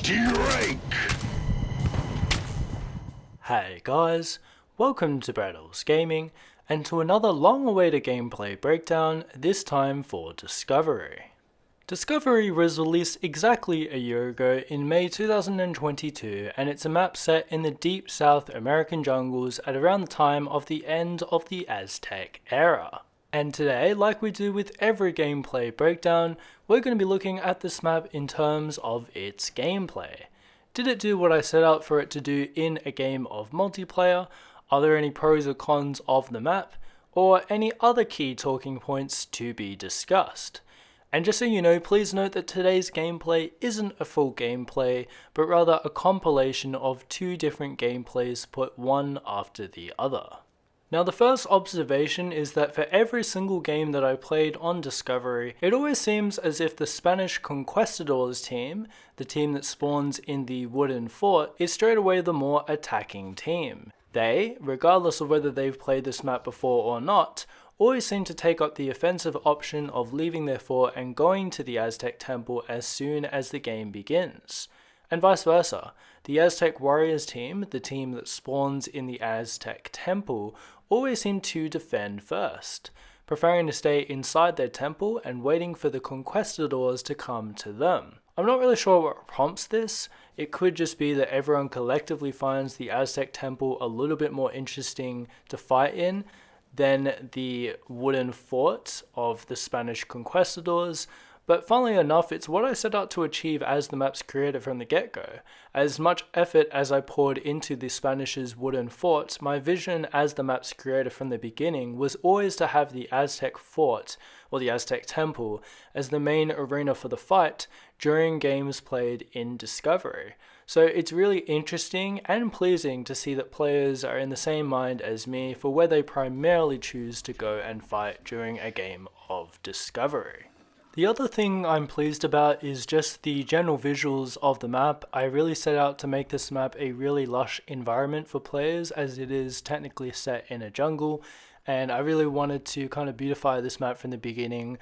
Strike! Hey guys, welcome to Braddels Gaming, and to another long-awaited gameplay breakdown, this time for Discovery. Discovery was released exactly a year ago in May 2022, and it's a map set in the deep South American jungles at around the time of the end of the Aztec era. And today, like we do with every gameplay breakdown, we're going to be looking at this map in terms of its gameplay. Did it do what I set out for it to do in a game of multiplayer? Are there any pros or cons of the map? Or any other key talking points to be discussed? And just so you know, please note that today's gameplay isn't a full gameplay, but rather a compilation of two different gameplays put one after the other. Now the first observation is that for every single game that I played on Discovery, it always seems as if the Spanish Conquistadors team, the team that spawns in the wooden fort, is straight away the more attacking team. They, regardless of whether they've played this map before or not, always seem to take up the offensive option of leaving their fort and going to the Aztec temple as soon as the game begins. And vice versa. The Aztec Warriors team, the team that spawns in the Aztec temple, always seem to defend first, preferring to stay inside their temple and waiting for the conquistadors to come to them. I'm not really sure what prompts this. It could just be that everyone collectively finds the Aztec temple a little bit more interesting to fight in than the wooden fort of the Spanish conquistadors. But funnily enough, it's what I set out to achieve as the map's creator from the get-go. As much effort as I poured into the Spanish's wooden fort, my vision as the map's creator from the beginning was always to have the Aztec fort, or the Aztec temple, as the main arena for the fight during games played in Discovery. So it's really interesting and pleasing to see that players are in the same mind as me for where they primarily choose to go and fight during a game of Discovery. The other thing I'm pleased about is just the general visuals of the map. I really set out to make this map a really lush environment for players, as it is technically set in a jungle, and I really wanted to kind of beautify this map from the beginning,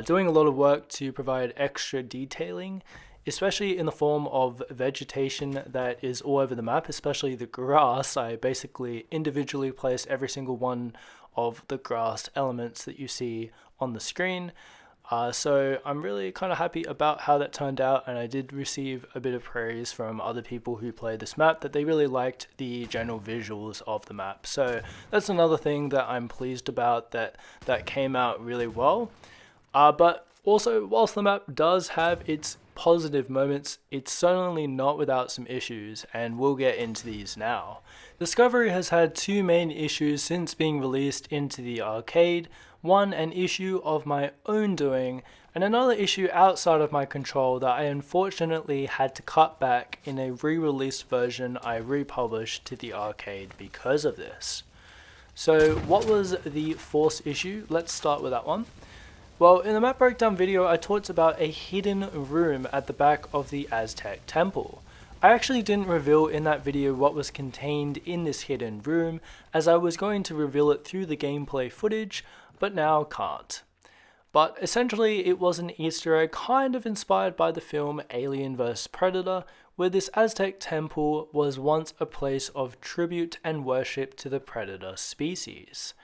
doing a lot of work to provide extra detailing, especially in the form of vegetation that is all over the map, especially the grass. I basically individually placed every single one of the grass elements that you see on the screen. So I'm really kind of happy about how that turned out, and I did receive a bit of praise from other people who played this map that they really liked the general visuals of the map. So that's another thing that I'm pleased about, that came out really well. But also, whilst the map does have its positive moments, it's certainly not without some issues, and we'll get into these now. Discovery has had two main issues since being released into the arcade. One, an issue of my own doing, and another issue outside of my control that I unfortunately had to cut back in a re-released version I republished to the arcade because of this. So what was the force issue? Let's start with that one. Well, in the map breakdown video, I talked about a hidden room at the back of the Aztec temple. I actually didn't reveal in that video what was contained in this hidden room, as I was going to reveal it through the gameplay footage, but now can't. But essentially, it was an Easter egg kind of inspired by the film Alien vs Predator, where this Aztec temple was once a place of tribute and worship to the predator species.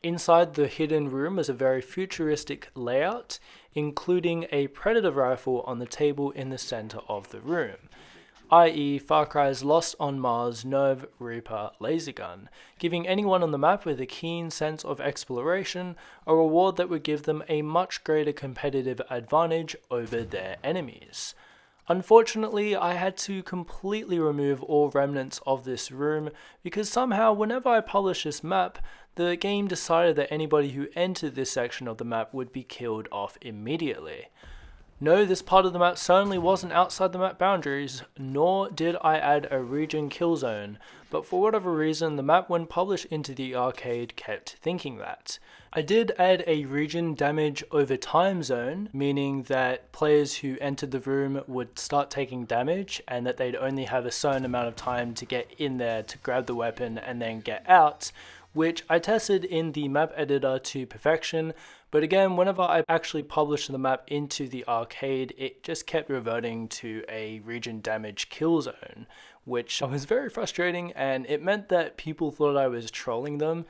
Inside the hidden room was a very futuristic layout, including a predator rifle on the table in the center of the room, i.e. Far Cry's Lost on Mars Nerve Reaper laser gun, giving anyone on the map with a keen sense of exploration a reward that would give them a much greater competitive advantage over their enemies. Unfortunately, I had to completely remove all remnants of this room because somehow whenever I published this map, the game decided that anybody who entered this section of the map would be killed off immediately. No, this part of the map certainly wasn't outside the map boundaries, nor did I add a region kill zone, but for whatever reason the map when published into the arcade kept thinking that. I did add a region damage over time zone, meaning that players who entered the room would start taking damage and that they'd only have a certain amount of time to get in there to grab the weapon and then get out, which I tested in the map editor to perfection, but again, whenever I actually published the map into the arcade, it just kept reverting to a region damage kill zone, which was very frustrating, and it meant that people thought I was trolling them,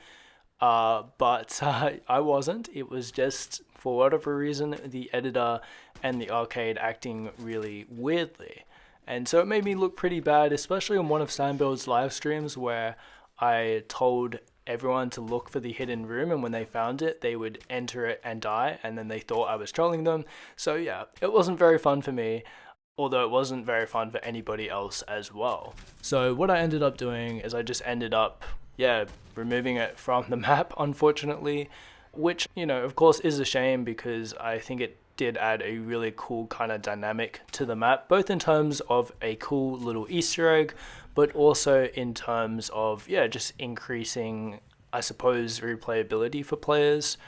but I wasn't. It was just, for whatever reason, the editor and the arcade acting really weirdly. And so it made me look pretty bad, especially on one of Sambuild's live streams where I told everyone to look for the hidden room, and when they found it, they would enter it and die, and then they thought I was trolling them. So yeah, it wasn't very fun for me, although it wasn't very fun for anybody else as well. So what I ended up doing is I just ended up, removing it from the map, unfortunately, which, of course is a shame because I think it did add a really cool kind of dynamic to the map, both in terms of a cool little Easter egg, but also in terms of, just increasing, I suppose, replayability for players,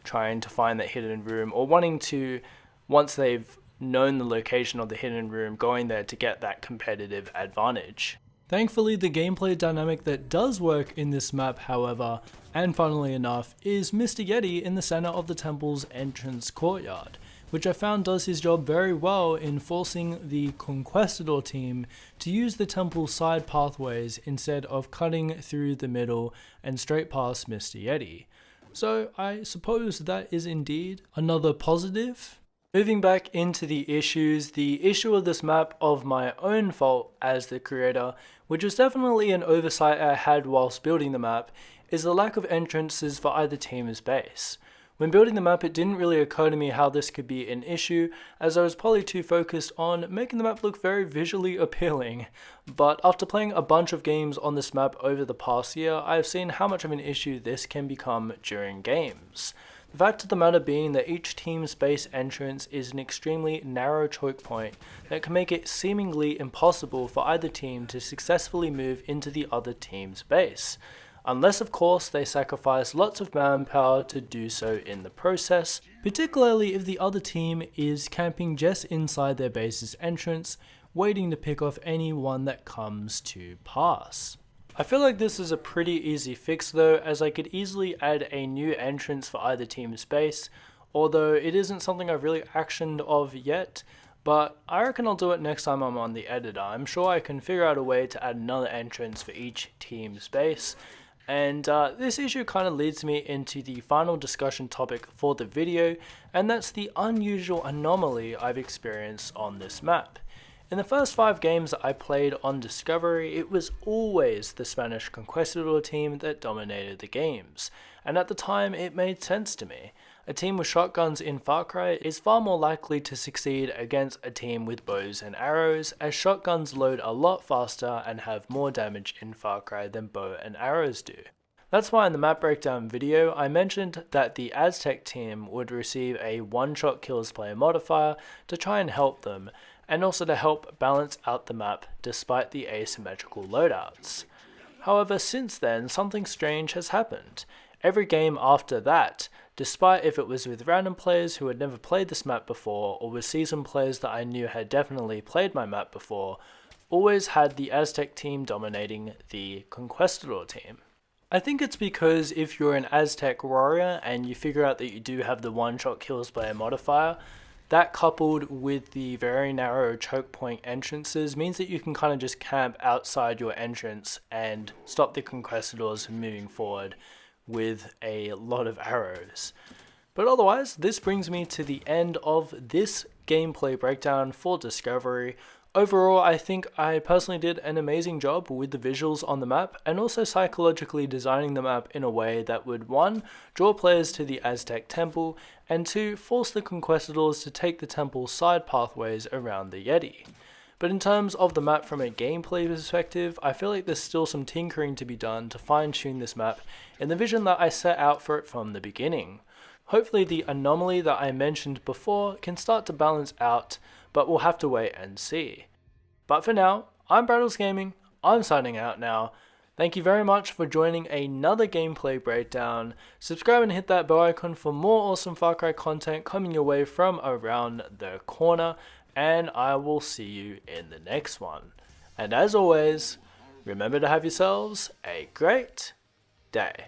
trying to find that hidden room, or wanting to, once they've known the location of the hidden room, going there to get that competitive advantage. Thankfully, the gameplay dynamic that does work in this map, however, and funnily enough, is Mr. Yeti in the center of the temple's entrance courtyard, which I found does his job very well in forcing the Conquistador team to use the temple's side pathways instead of cutting through the middle and straight past Mr. Yeti. So I suppose that is indeed another positive. Moving back into the issue of this map of my own fault as the creator, which was definitely an oversight I had whilst building the map, is the lack of entrances for either team's base. When building the map, it didn't really occur to me how this could be an issue, as I was probably too focused on making the map look very visually appealing. But after playing a bunch of games on this map over the past year, I have seen how much of an issue this can become during games. The fact of the matter being that each team's base entrance is an extremely narrow choke point that can make it seemingly impossible for either team to successfully move into the other team's base. Unless of course they sacrifice lots of manpower to do so in the process, particularly if the other team is camping just inside their base's entrance, waiting to pick off anyone that comes to pass. I feel like this is a pretty easy fix though, as I could easily add a new entrance for either team's base, although it isn't something I've really actioned of yet, but I reckon I'll do it next time I'm on the editor. I'm sure I can figure out a way to add another entrance for each team's base. And this issue kind of leads me into the final discussion topic for the video, and that's the unusual anomaly I've experienced on this map. In the first 5 games that I played on Discovery, it was always the Spanish Conquistador team that dominated the games, and at the time it made sense to me. A team with shotguns in Far Cry is far more likely to succeed against a team with bows and arrows, as shotguns load a lot faster and have more damage in Far Cry than bow and arrows do. That's why in the map breakdown video I mentioned that the Aztec team would receive a one-shot kills player modifier to try and help them, and also to help balance out the map despite the asymmetrical loadouts. However, since then something strange has happened. Every game after that, despite if it was with random players who had never played this map before, or with seasoned players that I knew had definitely played my map before, always had the Aztec team dominating the Conquistador team. I think it's because if you're an Aztec warrior and you figure out that you do have the one-shot kills player modifier, that coupled with the very narrow choke point entrances means that you can kind of just camp outside your entrance and stop the Conquistadors from moving forward with a lot of arrows. But otherwise, this brings me to the end of this gameplay breakdown for Discovery. Overall, I think I personally did an amazing job with the visuals on the map, and also psychologically designing the map in a way that would 1. Draw players to the Aztec temple, and 2. Force the Conquistadors to take the temple's side pathways around the Yeti. But in terms of the map from a gameplay perspective, I feel like there's still some tinkering to be done to fine-tune this map in the vision that I set out for it from the beginning. Hopefully the anomaly that I mentioned before can start to balance out, but we'll have to wait and see. But for now, I'm Braddels Gaming, I'm signing out now. Thank you very much for joining another gameplay breakdown. Subscribe and hit that bell icon for more awesome Far Cry content coming your way from around the corner, and I will see you in the next one. And as always, remember to have yourselves a great day.